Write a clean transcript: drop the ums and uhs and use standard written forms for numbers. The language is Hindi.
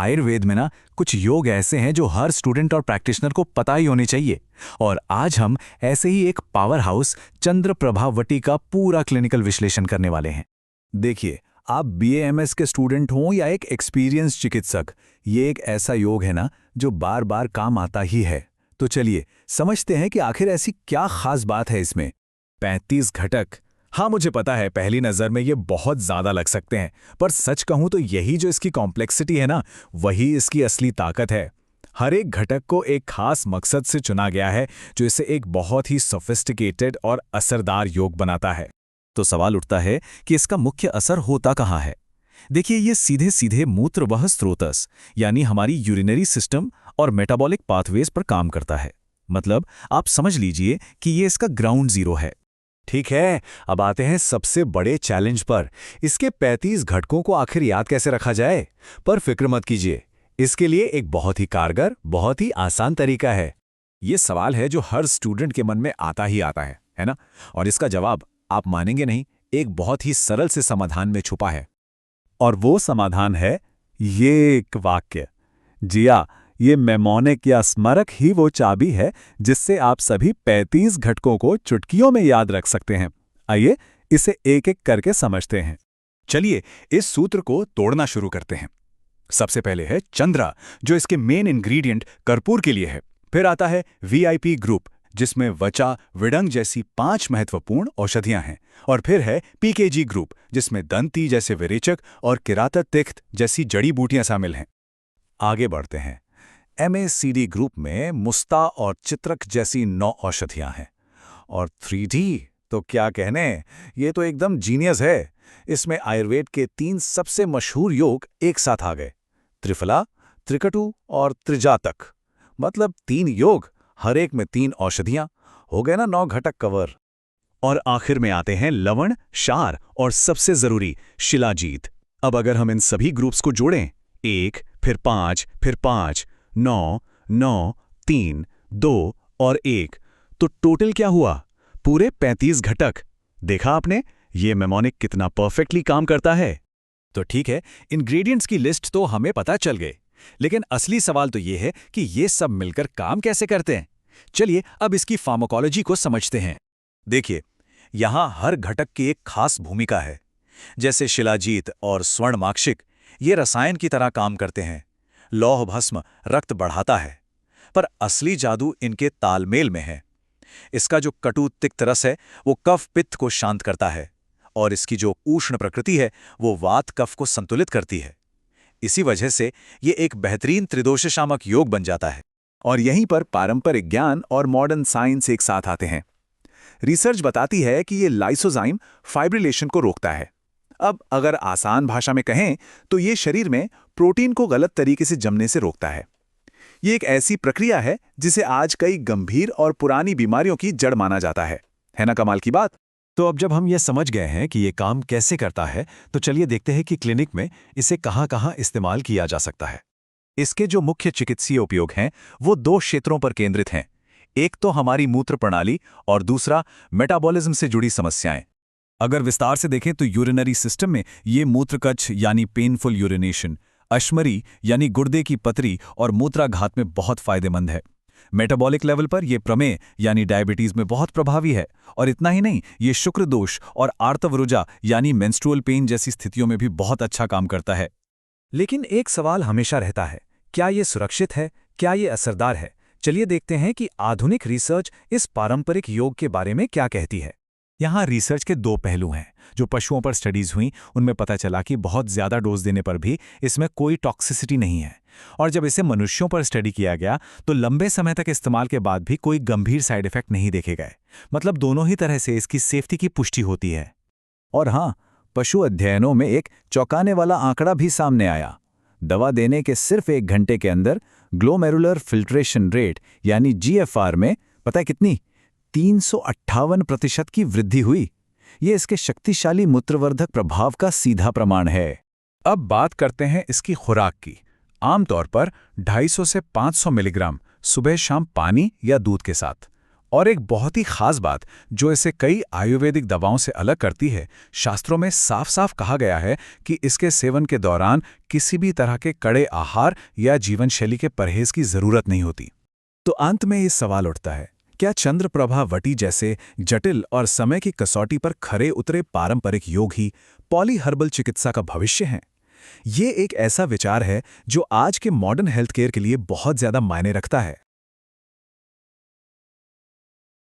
आयुर्वेद में ना कुछ योग ऐसे हैं जो हर स्टूडेंट और प्रैक्टिशनर को पता ही होने चाहिए। और आज हम ऐसे ही एक पावर हाउस चंद्र प्रभावती का पूरा क्लिनिकल विश्लेषण करने वाले हैं। देखिए, आप BAMS के स्टूडेंट हों या एक एक्सपीरियंस चिकित्सक, ये एक ऐसा योग है ना जो बार बार काम आता ही है। तो चलिए समझते हैं कि आखिर ऐसी क्या खास बात है इसमें। 35 घटक। हाँ, मुझे पता है पहली नज़र में ये बहुत ज़्यादा लग सकते हैं, पर सच कहूँ तो यही जो इसकी कॉम्प्लेक्सिटी है ना, वही इसकी असली ताकत है। हर एक घटक को एक खास मकसद से चुना गया है जो इसे एक बहुत ही सोफिस्टिकेटेड और असरदार योग बनाता है। तो सवाल उठता है कि इसका मुख्य असर होता कहाँ है। देखिए, ये सीधे सीधे मूत्रवाह स्रोतस यानी हमारी यूरिनरी सिस्टम और मेटाबॉलिक पाथवेज पर काम करता है। मतलब आप समझ लीजिए कि ये इसका ग्राउंड जीरो है। ठीक है, अब आते हैं सबसे बड़े चैलेंज पर। इसके 35 घटकों को आखिर याद कैसे रखा जाए? पर फिक्र मत कीजिए, इसके लिए एक बहुत ही कारगर, बहुत ही आसान तरीका है। ये सवाल है जो हर स्टूडेंट के मन में आता है ना? और इसका जवाब आप मानेंगे नहीं, एक बहुत ही सरल से समाधान में छुपा है। और वो समाधान है ये एक वाक्य। जी हाँ, ये मेमोनिक या स्मारक ही वो चाबी है जिससे आप सभी 35 घटकों को चुटकियों में याद रख सकते हैं। आइए इसे एक एक करके समझते हैं। चलिए इस सूत्र को तोड़ना शुरू करते हैं। सबसे पहले है चंद्रा, जो इसके मेन इंग्रेडिएंट कर्पूर के लिए है। फिर आता है VIP ग्रुप, जिसमें वचा, विडंग जैसी 5 महत्वपूर्ण औषधियां हैं। और फिर है PKG ग्रुप, जिसमें दंती जैसे विरेचक और किराता तिक्त जैसी जड़ी बूटियां शामिल हैं। आगे बढ़ते हैं। MACD ग्रुप में मुस्ता और चित्रक जैसी 9 औषधियां हैं। और 3D तो क्या कहने, ये तो एकदम जीनियस है। इसमें आयुर्वेद के 3 सबसे मशहूर योग एक साथ आ गए, त्रिफला, त्रिकटु और त्रिजातक। मतलब 3 योग, हर एक में 3 औषधियां, हो गए ना 9 घटक कवर। और आखिर में आते हैं लवण, क्षार और सबसे जरूरी शिलाजीत। अब अगर हम इन सभी ग्रुप्स को जोड़ें, 1 फिर 5 फिर 5, 9, 9, 3, 2 और 1, तो टोटल क्या हुआ? पूरे 35 घटक। देखा आपने, ये मेमोनिक कितना परफेक्टली काम करता है। तो ठीक है, इंग्रेडिएंट्स की लिस्ट तो हमें पता चल गई, लेकिन असली सवाल तो ये है कि ये सब मिलकर काम कैसे करते हैं। चलिए अब इसकी फार्माकोलॉजी को समझते हैं। देखिए, यहां हर घटक की एक खास भूमिका है। जैसे शिलाजीत और स्वर्णमाक्षिक, ये रसायन की तरह काम करते हैं। लौह भस्म रक्त बढ़ाता है, पर असली जादू इनके तालमेल में है। इसका जो कटु तिक्त रस है वो कफ पित्त को शांत करता है, और इसकी जो उष्ण प्रकृति है वो वात कफ को संतुलित करती है। इसी वजह से ये एक बेहतरीन त्रिदोष शामक योग बन जाता है। और यहीं पर पारंपरिक ज्ञान और मॉडर्न साइंस एक साथ आते हैं। रिसर्च बताती है कि ये लाइसोजाइम फाइब्रिलेशन को रोकता है। अब अगर आसान भाषा में कहें तो ये शरीर में प्रोटीन को गलत तरीके से जमने से रोकता है। ये एक ऐसी प्रक्रिया है जिसे आज कई गंभीर और पुरानी बीमारियों की जड़ माना जाता है ना? कमाल की बात। तो अब जब हम ये समझ गए हैं कि ये काम कैसे करता है, तो चलिए देखते हैं कि क्लिनिक में इसे कहां-कहां इस्तेमाल किया जा सकता है। इसके जो मुख्य चिकित्सीय उपयोग हैं वो 2 क्षेत्रों पर केंद्रित हैं। एक तो हमारी मूत्र प्रणाली और दूसरा मेटाबॉलिज्म से जुड़ी समस्याएं। अगर विस्तार से देखें तो यूरिनरी सिस्टम में ये मूत्रकच्छ यानी पेनफुल यूरिनेशन, अश्मरी यानी गुर्दे की पथरी और मूत्राघात में बहुत फायदेमंद है। मेटाबॉलिक लेवल पर यह प्रमेह यानी डायबिटीज में बहुत प्रभावी है। और इतना ही नहीं, ये शुक्र दोष और आर्तवरुजा यानी मेंस्ट्रुअल पेन जैसी स्थितियों में भी बहुत अच्छा काम करता है। लेकिन एक सवाल हमेशा रहता है, क्या ये सुरक्षित है, क्या ये असरदार है? चलिए देखते हैं कि आधुनिक रिसर्च इस पारंपरिक योग के बारे में क्या कहती है। यहाँ रिसर्च के 2 पहलू हैं। जो पशुओं पर स्टडीज हुई उनमें पता चला कि बहुत ज़्यादा डोज देने पर भी इसमें कोई टॉक्सिसिटी नहीं है। और जब इसे मनुष्यों पर स्टडी किया गया तो लंबे समय तक इस्तेमाल के बाद भी कोई गंभीर साइड इफेक्ट नहीं देखे गए। मतलब दोनों ही तरह से इसकी सेफ्टी की पुष्टि होती है। और हाँ, पशु अध्ययनों में एक चौंकाने वाला आंकड़ा भी सामने आया। दवा देने के सिर्फ 1 घंटे के अंदर ग्लोमेरुलर फिल्ट्रेशन रेट यानी GFR में पता है कितनी? 358% की वृद्धि हुई। ये इसके शक्तिशाली मूत्रवर्धक प्रभाव का सीधा प्रमाण है। अब बात करते हैं इसकी खुराक की। आमतौर पर 250 से 500 मिलीग्राम सुबह शाम पानी या दूध के साथ, और एक बहुत ही खास बात जो इसे कई आयुर्वेदिक दवाओं से अलग करती है, शास्त्रों में साफ साफ कहा गया है कि इसके सेवन के दौरान किसी भी तरह के कड़े आहार या जीवन शैली के परहेज की जरूरत नहीं होती। तो अंत में ये सवाल उठता है, क्या चंद्रप्रभा वटी जैसे जटिल और समय की कसौटी पर खरे उतरे पारंपरिक योग ही पॉली हर्बल चिकित्सा का भविष्य है? ये एक ऐसा विचार है जो आज के मॉडर्न हेल्थ केयर के लिए बहुत ज्यादा मायने रखता है।